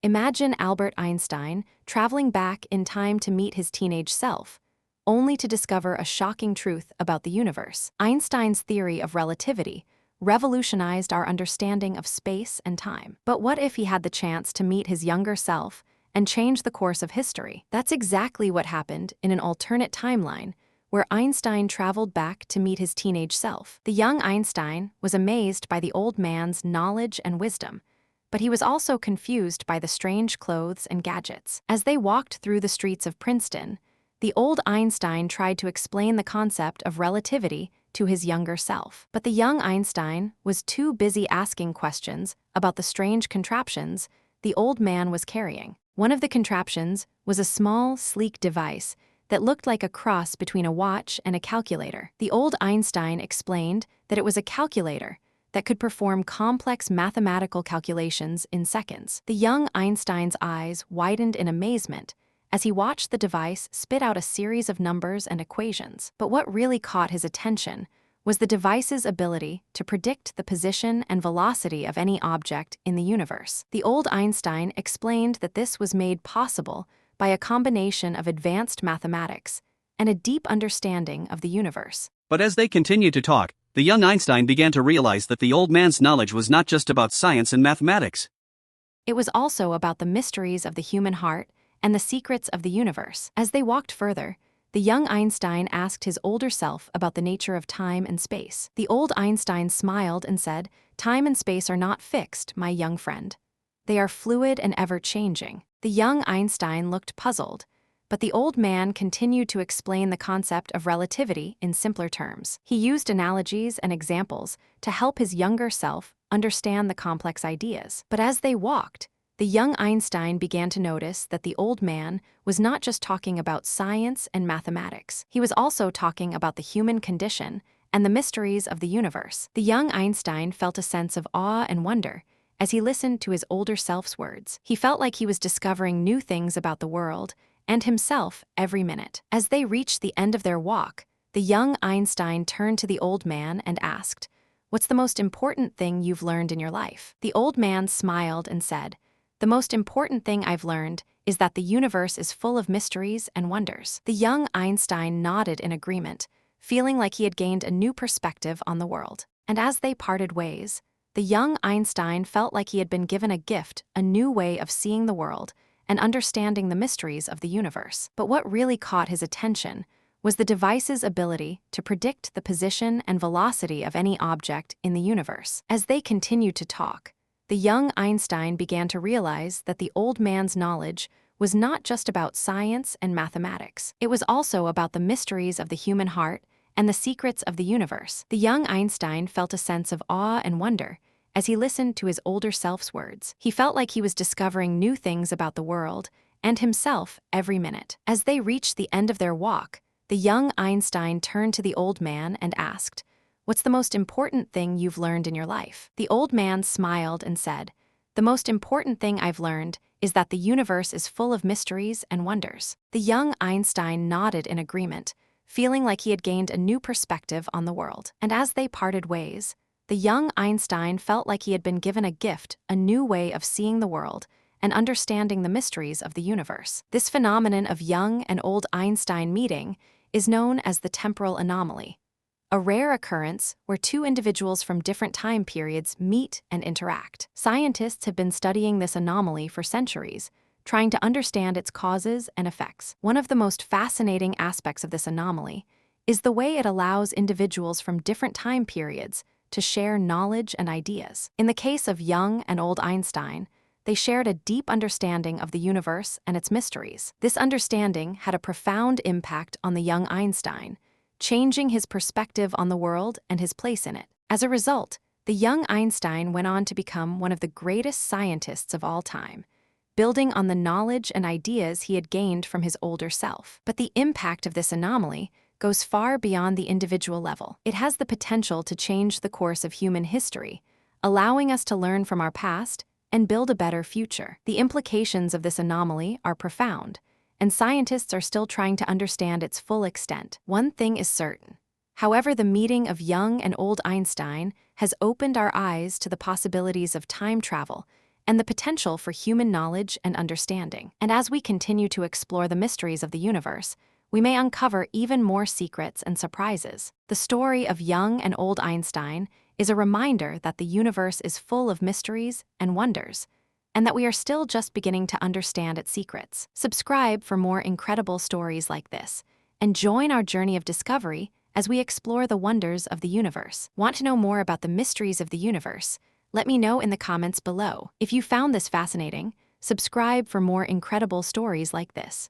Imagine Albert Einstein traveling back in time to meet his teenage self, only to discover a shocking truth about the universe. Einstein's theory of relativity revolutionized our understanding of space and time. But what if he had the chance to meet his younger self and change the course of history? That's exactly what happened in an alternate timeline where Einstein traveled back to meet his teenage self. The young Einstein was amazed by the old man's knowledge and wisdom, but he was also confused by the strange clothes and gadgets. As they walked through the streets of Princeton, the old Einstein tried to explain the concept of relativity to his younger self. But the young Einstein was too busy asking questions about the strange contraptions the old man was carrying. One of the contraptions was a small, sleek device that looked like a cross between a watch and a calculator. The old Einstein explained that it was a calculator that could perform complex mathematical calculations in seconds. The young Einstein's eyes widened in amazement as he watched the device spit out a series of numbers and equations. But what really caught his attention was the device's ability to predict the position and velocity of any object in the universe. The old Einstein explained that this was made possible by a combination of advanced mathematics and a deep understanding of the universe. But as they continued to talk, the young Einstein began to realize that the old man's knowledge was not just about science and mathematics. It was also about the mysteries of the human heart and the secrets of the universe. As they walked further, the young Einstein asked his older self about the nature of time and space. The old Einstein smiled and said, "Time and space are not fixed, my young friend. They are fluid and ever-changing." The young Einstein looked puzzled, but the old man continued to explain the concept of relativity in simpler terms. He used analogies and examples to help his younger self understand the complex ideas. But as they walked, the young Einstein began to notice that the old man was not just talking about science and mathematics. He was also talking about the human condition and the mysteries of the universe. The young Einstein felt a sense of awe and wonder as he listened to his older self's words. He felt like he was discovering new things about the world and himself every minute. As they reached the end of their walk, the young Einstein turned to the old man and asked, "What's the most important thing you've learned in your life?" The old man smiled and said, "The most important thing I've learned is that the universe is full of mysteries and wonders." The young Einstein nodded in agreement, feeling like he had gained a new perspective on the world. And as they parted ways, the young Einstein felt like he had been given a gift, a new way of seeing the world and understanding the mysteries of the universe. But what really caught his attention was the device's ability to predict the position and velocity of any object in the universe. As they continued to talk, the young Einstein began to realize that the old man's knowledge was not just about science and mathematics. It was also about the mysteries of the human heart and the secrets of the universe. The young Einstein felt a sense of awe and wonder as he listened to his older self's words. He felt like he was discovering new things about the world and himself every minute. As they reached the end of their walk, the young Einstein turned to the old man and asked, "What's the most important thing you've learned in your life?" The old man smiled and said, "The most important thing I've learned is that the universe is full of mysteries and wonders." The young Einstein nodded in agreement, feeling like he had gained a new perspective on the world. And as they parted ways, the young Einstein felt like he had been given a gift, a new way of seeing the world and understanding the mysteries of the universe. This phenomenon of young and old Einstein meeting is known as the temporal anomaly, a rare occurrence where two individuals from different time periods meet and interact. Scientists have been studying this anomaly for centuries, trying to understand its causes and effects. One of the most fascinating aspects of this anomaly is the way it allows individuals from different time periods to share knowledge and ideas. In the case of young and old Einstein, they shared a deep understanding of the universe and its mysteries. This understanding had a profound impact on the young Einstein, changing his perspective on the world and his place in it. As a result, the young Einstein went on to become one of the greatest scientists of all time, building on the knowledge and ideas he had gained from his older self. But the impact of this anomaly goes far beyond the individual level. It has the potential to change the course of human history, allowing us to learn from our past and build a better future. The implications of this anomaly are profound, and scientists are still trying to understand its full extent. One thing is certain. However, the meeting of young and old Einstein has opened our eyes to the possibilities of time travel and the potential for human knowledge and understanding. And as we continue to explore the mysteries of the universe, we may uncover even more secrets and surprises. The story of young and old Einstein is a reminder that the universe is full of mysteries and wonders, and that we are still just beginning to understand its secrets. Subscribe for more incredible stories like this, and join our journey of discovery as we explore the wonders of the universe. Want to know more about the mysteries of the universe? Let me know in the comments below. If you found this fascinating, subscribe for more incredible stories like this.